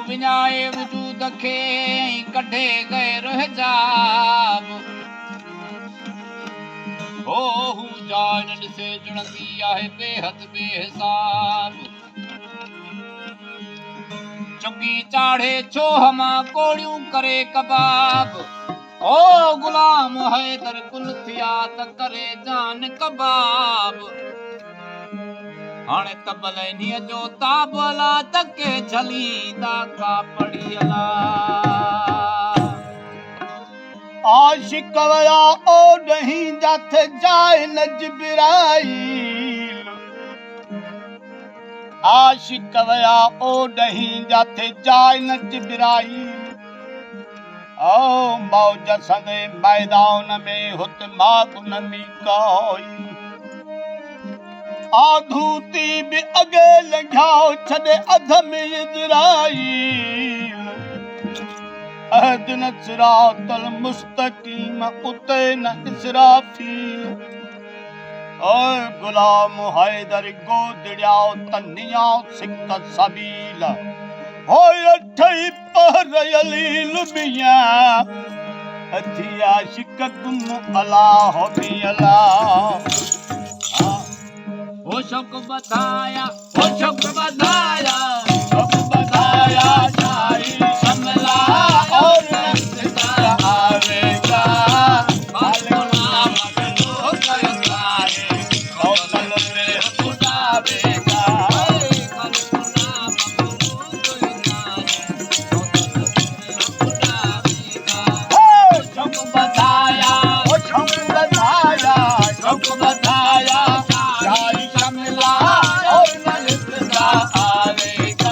विञाए वजूद खे कढे गए रहजाब हो हू जान ॾिसे जुड़ंदी आहे बेहद बेहिसाब चुंगी चाढ़े छो हमा कोड़ियूं करे कबाब ओ गुलाम हैदर कुल थिया त करे जान कबाब हाणे तबलैनीअ जो ताबला तके झलींदा का पड़ी अला आशिक वया ओ नहीं जाथे जाए न जिब्राइल आशिक वया ओ नहीं जाथे जाए न जिब्राइल ओ मौज संगे मैदान में हुत मागुन मीकाई आधूती भी अगे लॻाओ छॾे अध में इज़राइल अहदिन सिरातल मुस्तकीम उते न इसराफील ओए गुलाम हैदर गोदड़ियाओ तन्नियाओ सिक सबील होय अठई पहर अलील मिया हथिया शिक गुम अला हो भी अला हो शौक बधाया हो शौक बधाया शौक बधाया शाही शमला और आवेगा नाम लो करतारे कौशल में खुदावेगा शौक बधाया ओ शौक बधाया शौक बधाया शाही शमला और नलिका आवेगा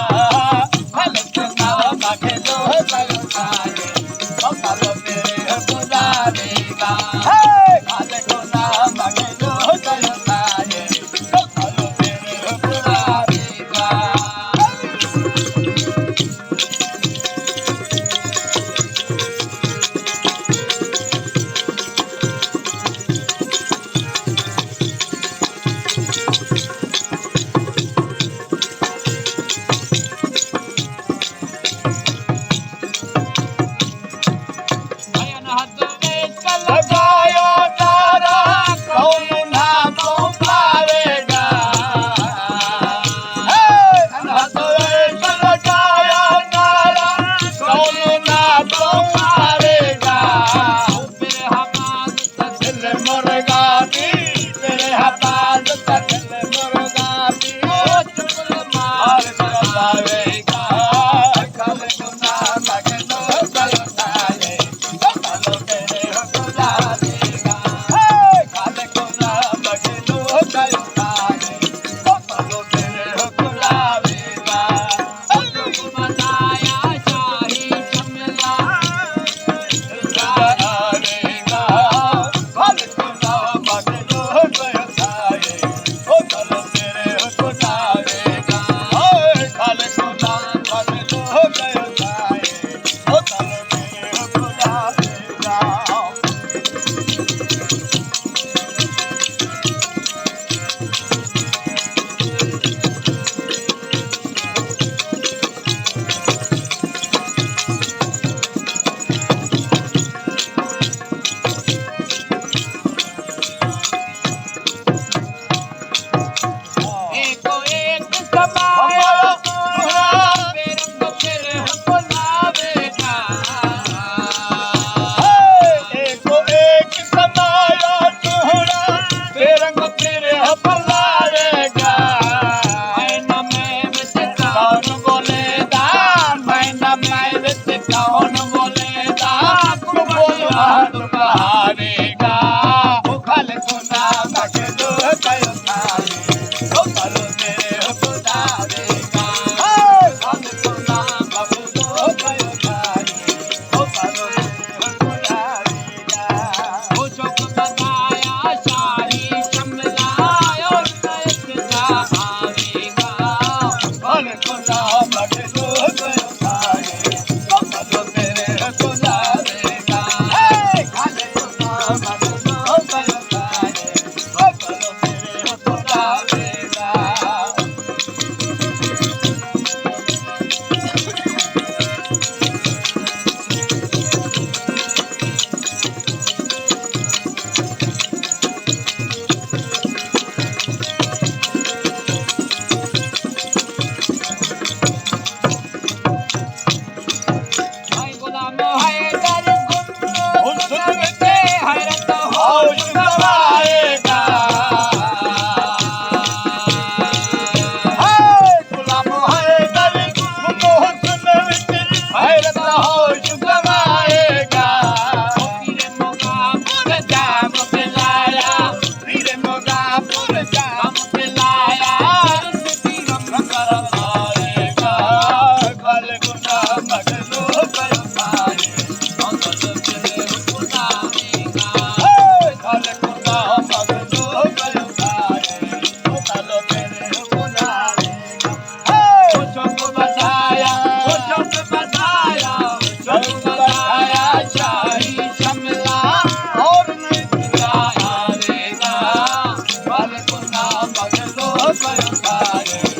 पर उतारे